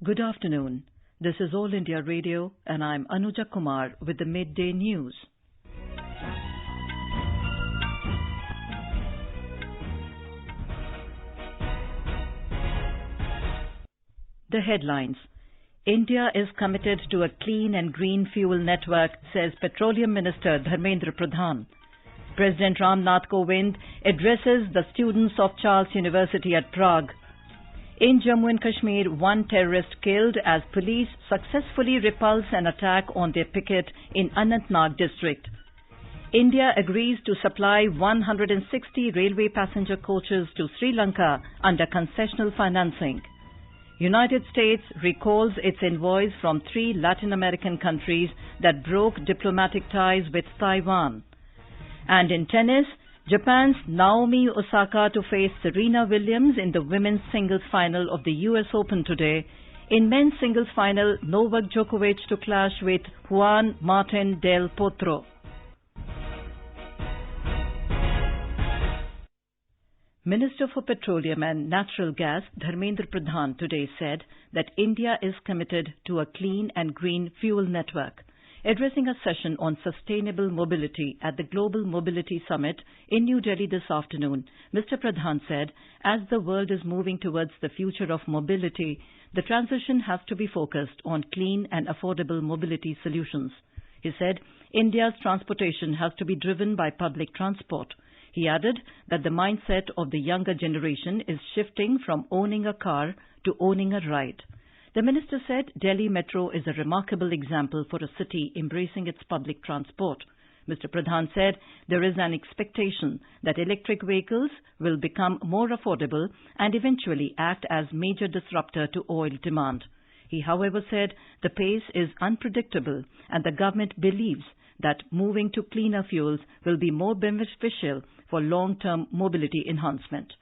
Good afternoon. This is All India Radio and I'm Anuja Kumar with the Midday News. The headlines. India is committed to a clean and green fuel network, says Petroleum Minister Dharmendra Pradhan. President Ram Nath Kovind addresses the students of Charles University at Prague. In Jammu and Kashmir, one terrorist killed as police successfully repulse an attack on their picket in Anantnag district. India agrees to supply 160 railway passenger coaches to Sri Lanka under concessional financing. United States recalls its envoys from 3 Latin American countries that broke diplomatic ties with Taiwan. And in tennis, Japan's Naomi Osaka to face Serena Williams in the women's singles final of the US Open today. In men's singles final, Novak Djokovic to clash with Juan Martín del Potro. Minister for Petroleum and Natural Gas Dharmendra Pradhan today said that India is committed to a clean and green fuel network. Addressing a session on sustainable mobility at the Global Mobility Summit in New Delhi this afternoon, Mr. Pradhan said, as the world is moving towards the future of mobility, the transition has to be focused on clean and affordable mobility solutions. He said, India's transportation has to be driven by public transport. He added that the mindset of the younger generation is shifting from owning a car to owning a ride. The minister said Delhi Metro is a remarkable example for a city embracing its public transport. Mr. Pradhan said there is an expectation that electric vehicles will become more affordable and eventually act as major disruptor to oil demand. He, however, said the pace is unpredictable and the government believes that moving to cleaner fuels will be more beneficial for long-term mobility enhancement.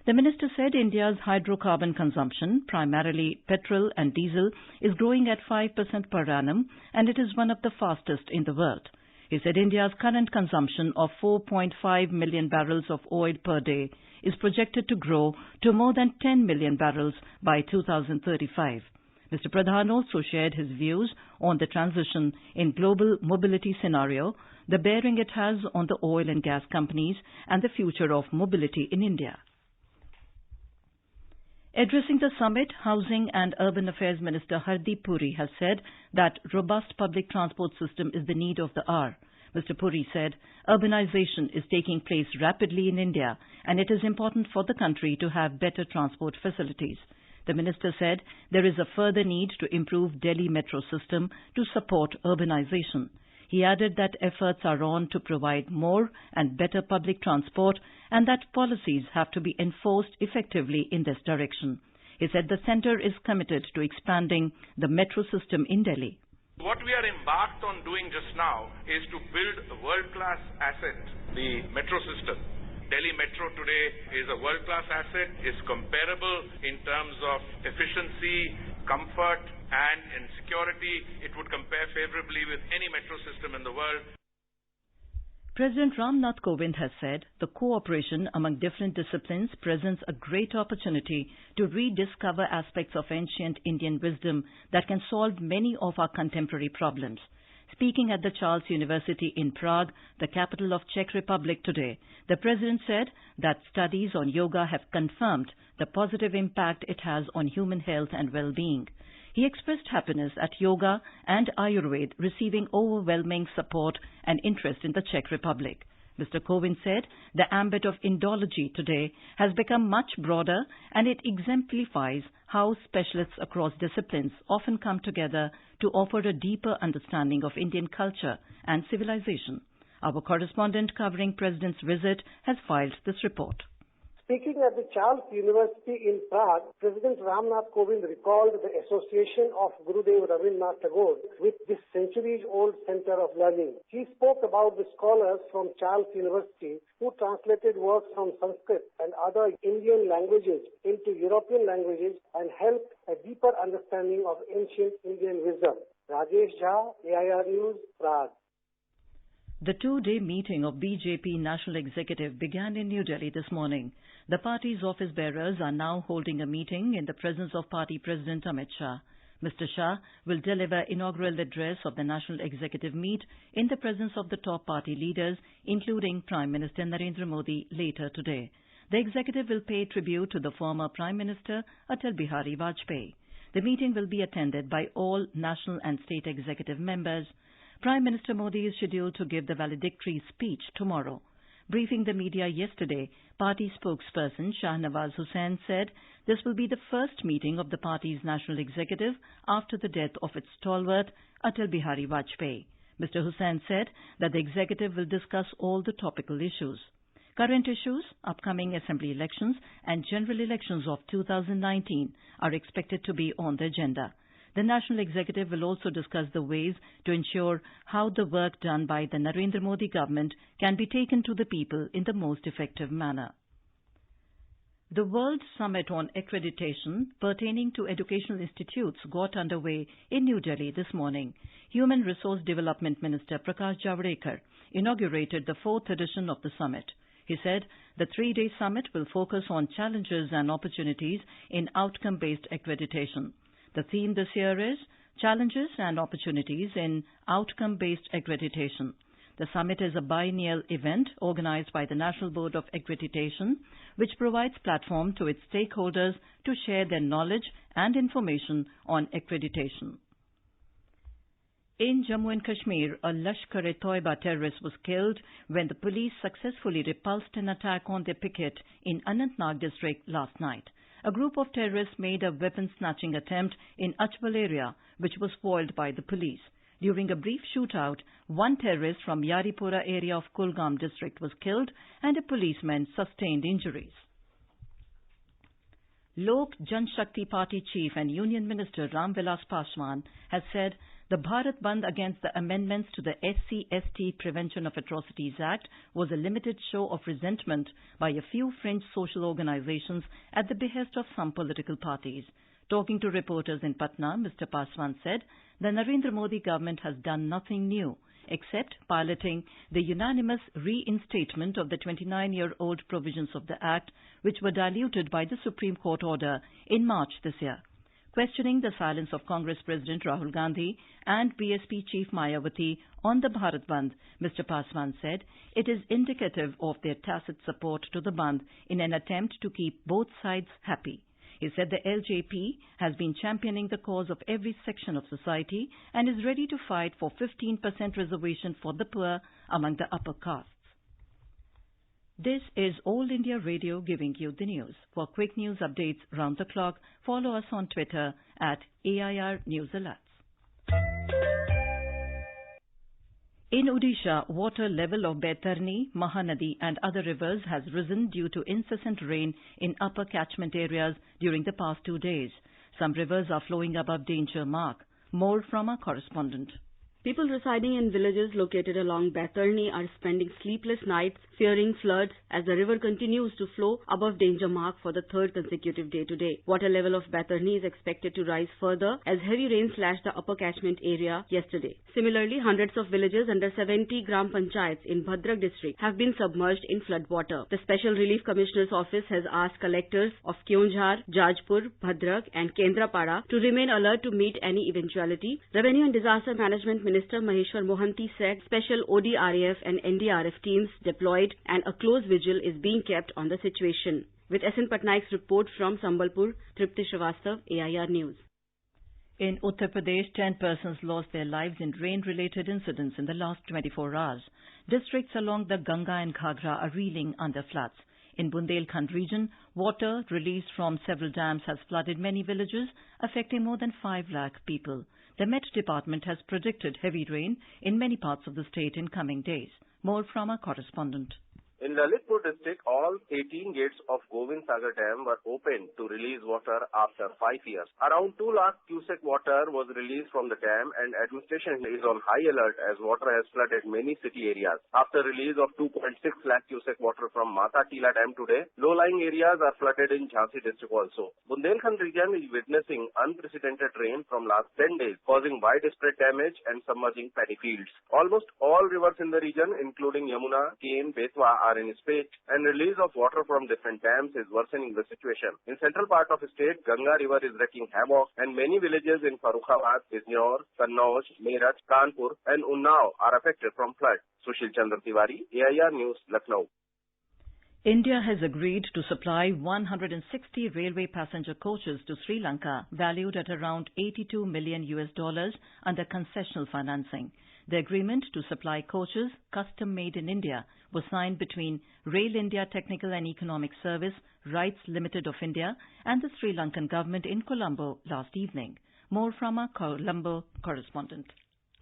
The minister said India's hydrocarbon consumption, primarily petrol and diesel, is growing at 5% per annum and it is one of the fastest in the world. He said India's current consumption of 4.5 million barrels of oil per day is projected to grow to more than 10 million barrels by 2035. Mr. Pradhan also shared his views on the transition in global mobility scenario, the bearing it has on the oil and gas companies, and the future of mobility in India. Addressing the summit, Housing and Urban Affairs Minister Hardeep Puri has said that robust public transport system is the need of the hour. Mr. Puri said, urbanization is taking place rapidly in India and it is important for the country to have better transport facilities. The minister said there is a further need to improve Delhi Metro system to support urbanization. He added that efforts are on to provide more and better public transport and that policies have to be enforced effectively in this direction. He said the centre is committed to expanding the metro system in Delhi. What we are embarked on doing just now is to build a world-class asset, the metro system. Delhi Metro today is a world-class asset, is comparable in terms of efficiency, comfort and in security. It would compare favorably with any metro system in the world. President Ram Nath Kovind has said the cooperation among different disciplines presents a great opportunity to rediscover aspects of ancient Indian wisdom that can solve many of our contemporary problems. Speaking at the Charles University in Prague, the capital of Czech Republic today, the President said that studies on yoga have confirmed the positive impact it has on human health and well-being. He expressed happiness at yoga and Ayurveda receiving overwhelming support and interest in the Czech Republic. Mr. Kovind said the ambit of Indology today has become much broader and it exemplifies how specialists across disciplines often come together to offer a deeper understanding of Indian culture and civilization. Our correspondent covering President's visit has filed this report. Speaking at the Charles University in Prague, President Ram Nath Kovind recalled the association of Gurudev Rabindranath Tagore with this centuries-old center of learning. He spoke about the scholars from Charles University who translated works from Sanskrit and other Indian languages into European languages and helped a deeper understanding of ancient Indian wisdom. Rajesh Jha, AIR News, Prague. The two-day meeting of BJP National Executive began in New Delhi this morning. The party's office bearers are now holding a meeting in the presence of party President Amit Shah. Mr. Shah will deliver inaugural address of the National Executive Meet in the presence of the top party leaders, including Prime Minister Narendra Modi, later today. The executive will pay tribute to the former Prime Minister Atal Bihari Vajpayee. The meeting will be attended by all national and state executive members. Prime Minister Modi is scheduled to give the valedictory speech tomorrow. Briefing the media yesterday, party spokesperson Shahnawaz Hussain said this will be the first meeting of the party's national executive after the death of its stalwart Atal Bihari Vajpayee. Mr. Hussain said that the executive will discuss all the topical issues. Current issues, upcoming assembly elections and general elections of 2019 are expected to be on the agenda. The National Executive will also discuss the ways to ensure how the work done by the Narendra Modi government can be taken to the people in the most effective manner. The World Summit on Accreditation pertaining to educational institutes got underway in New Delhi this morning. Human Resource Development Minister Prakash Javadekar inaugurated the 4th edition of the summit. He said the 3-day summit will focus on challenges and opportunities in outcome-based accreditation. The theme this year is Challenges and Opportunities in Outcome-Based Accreditation. The summit is a biennial event organized by the National Board of Accreditation, which provides platform to its stakeholders to share their knowledge and information on accreditation. In Jammu and Kashmir, a Lashkar-e-Toiba terrorist was killed when the police successfully repulsed an attack on their picket in Anantnag district last night. A group of terrorists made a weapon-snatching attempt in Achbal area, which was foiled by the police. During a brief shootout, one terrorist from Yaripura area of Kulgam district was killed and a policeman sustained injuries. Lok Janshakti Party chief and Union Minister Ram Vilas Paswan has said the Bharat Bandh against the amendments to the SC/ST Prevention of Atrocities Act was a limited show of resentment by a few fringe social organizations at the behest of some political parties. Talking to reporters in Patna, Mr. Paswan said the Narendra Modi government has done nothing new except piloting the unanimous reinstatement of the 29-year-old provisions of the Act, which were diluted by the Supreme Court order in March this year. Questioning the silence of Congress President Rahul Gandhi and BSP Chief Mayawati on the Bharat Bandh, Mr. Paswan said it is indicative of their tacit support to the Bandh in an attempt to keep both sides happy. He said the LJP has been championing the cause of every section of society and is ready to fight for 15% reservation for the poor among the upper castes. This is All India Radio giving you the news. For quick news updates round the clock, follow us on Twitter at AIR News Alerts. In Odisha, water level of Baitarni, Mahanadi and other rivers has risen due to incessant rain in upper catchment areas during the past 2 days. Some rivers are flowing above danger mark. More from our correspondent. People residing in villages located along Baitarni are spending sleepless nights fearing floods as the river continues to flow above danger mark for the 3rd consecutive day today. Water level of Baitarni is expected to rise further as heavy rain slashed the upper catchment area yesterday. Similarly, hundreds of villages under 70 Gram Panchayats in Bhadrak district have been submerged in flood water. The Special Relief Commissioner's office has asked collectors of Keonjhar, Jajpur, Bhadrak and Kendrapada to remain alert to meet any eventuality. Revenue and Disaster Management Minister Maheshwar Mohanty said special ODRAF and NDRF teams deployed and a close vigil is being kept on the situation. With SN Patnaik's report from Sambalpur, Tripti Srivastav, AIR News. In Uttar Pradesh, 10 persons lost their lives in rain-related incidents in the last 24 hours. Districts along the Ganga and Ghagra are reeling under floods. In Bundelkhand region, water released from several dams has flooded many villages, affecting more than 5 lakh people. The Met Department has predicted heavy rain in many parts of the state in coming days. More from our correspondent. In Lalitpur district, all 18 gates of Govind Sagar Dam were opened to release water after 5 years. Around 2 lakh cubic water was released from the dam and administration is on high alert as water has flooded many city areas. After release of 2.6 lakh cubic water from Mata Tila Dam today, low-lying areas are flooded in Jhansi district also. Bundelkhand region is witnessing unprecedented rain from last 10 days, causing widespread damage and submerging paddy fields. Almost all rivers in the region, including Yamuna, Ken, Betwa, are are in spate, and release of water from different dams is worsening the situation. In central part of the state, Ganga River is wreaking havoc, and many villages in Farrukhabad, Bijnor, Kannauj, Meerut, Kanpur, and Unnao are affected from flood. Sushil Chandra Tiwari, AIR News, Lucknow. India has agreed to supply 160 railway passenger coaches to Sri Lanka, valued at around $82 million under concessional financing. The agreement to supply coaches custom-made in India was signed between Rail India Technical and Economic Service Rights Limited of India and the Sri Lankan government in Colombo last evening. More from our Colombo correspondent.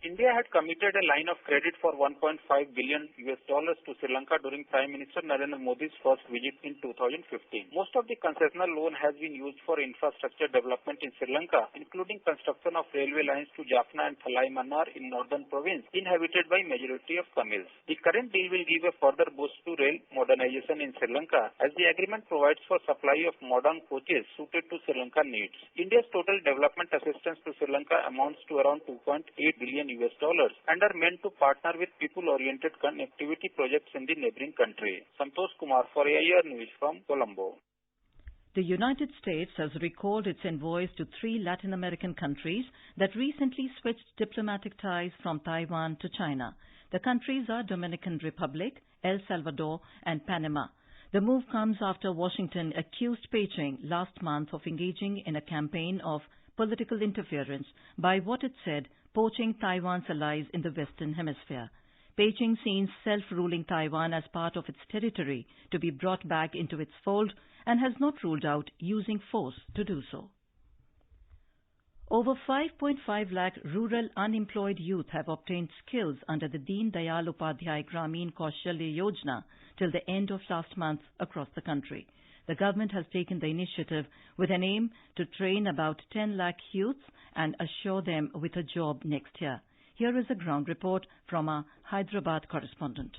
India had committed a line of credit for $1.5 billion to Sri Lanka during Prime Minister Narendra Modi's first visit in 2015. Most of the concessional loan has been used for infrastructure development in Sri Lanka, including construction of railway lines to Jaffna and Thalai Mannar in northern province, inhabited by majority of Tamils. The current deal will give a further boost to rail modernization in Sri Lanka, as the agreement provides for supply of modern coaches suited to Sri Lanka needs. India's total development assistance to Sri Lanka amounts to around $2.8 billion and are meant to partner with people-oriented connectivity projects in the neighboring country. Santosh Kumar for AIR News from Colombo. The United States has recalled its envoys to 3 Latin American countries that recently switched diplomatic ties from Taiwan to China. The countries are Dominican Republic, El Salvador, and Panama. The move comes after Washington accused Beijing last month of engaging in a campaign of political interference by what it said poaching Taiwan's allies in the Western Hemisphere. Beijing sees self-ruling Taiwan as part of its territory to be brought back into its fold and has not ruled out using force to do so. Over 5.5 lakh rural unemployed youth have obtained skills under the Deen Dayal Upadhyay Gramin Kaushalya Yojana till the end of last month across the country. The government has taken the initiative with an aim to train about 10 lakh youths and assure them with a job next year. Here is a ground report from our Hyderabad correspondent.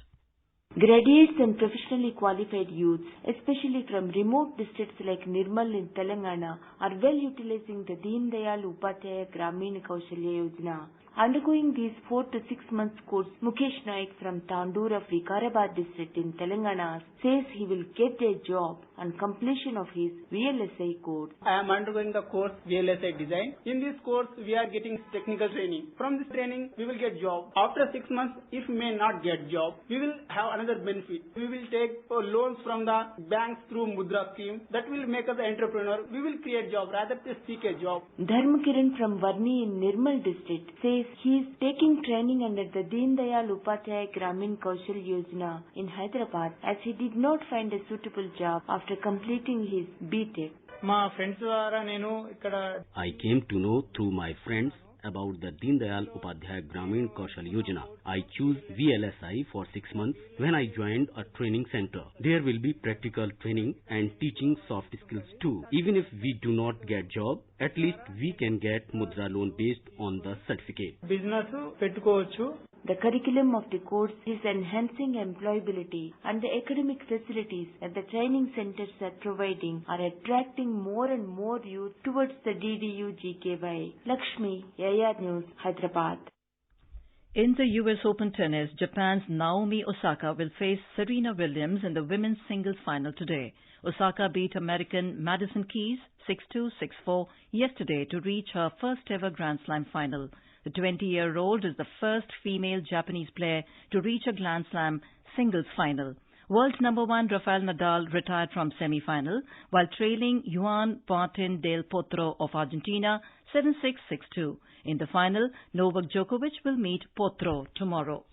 Graduates and professionally qualified youths, especially from remote districts like Nirmal in Telangana, are well utilizing the Deen Dayal Upadhyay Gramin Kaushalya Yojana. Undergoing these 4 to 6 months course, Mukesh Naik from Tandur of Vikarabad district in Telangana says he will get a job on completion of his VLSI course. I am undergoing the course VLSI design. In this course, we are getting technical training. From this training, we will get job. After 6 months, if we may not get job, we will have another benefit. We will take loans from the banks through Mudra scheme. That will make us an entrepreneur. We will create job rather than seek a job. Dharmakiran from Varni in Nirmal district says he is taking training under the Deen Dayal Upadhyay Gramin Kaushal Yojana in Hyderabad as he did not find a suitable job after completing his BTech. I came to know through my friends about the Deen Dayal Upadhyay Gramin Kaushal Yojana. I choose VLSI for 6 months when I joined a training center. There will be practical training and teaching soft skills too. Even if we do not get job, at least we can get Mudra loan based on the certificate. The curriculum of the course is enhancing employability, and the academic facilities that the training centers are providing are attracting more and more youth towards the DDU GKY. Lakshmi, AIR News, Hyderabad. In the US Open tennis, Japan's Naomi Osaka will face Serena Williams in the women's singles final today. Osaka beat American Madison Keys 6-2, 6-4 yesterday to reach her first ever Grand Slam final. The 20-year-old is the first female Japanese player to reach a Grand Slam singles final. World number 1 Rafael Nadal retired from semi-final while trailing Juan Martín del Potro of Argentina 7-6, 6-2. In the final, Novak Djokovic will meet Potro tomorrow.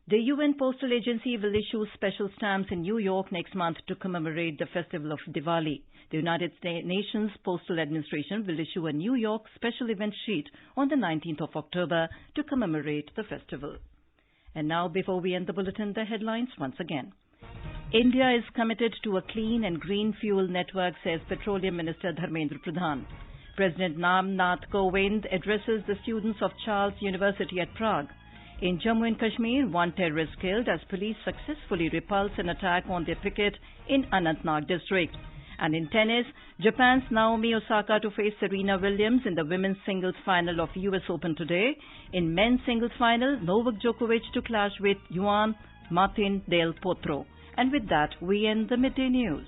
The UN Postal Agency will issue special stamps in New York next month to commemorate the festival of Diwali. The United Nations Postal Administration will issue a New York special event sheet on the 19th of October to commemorate the festival. And now, before we end the bulletin, the headlines once again. India is committed to a clean and green fuel network, says Petroleum Minister Dharmendra Pradhan. President Ram Nath Kovind addresses the students of Charles University at Prague. In Jammu and Kashmir, 1 terrorist killed as police successfully repulsed an attack on their picket in Anantnag district. And in tennis, Japan's Naomi Osaka to face Serena Williams in the women's singles final of US Open today. In men's singles final, Novak Djokovic to clash with Juan Martin Del Potro. And with that, we end the Midday News.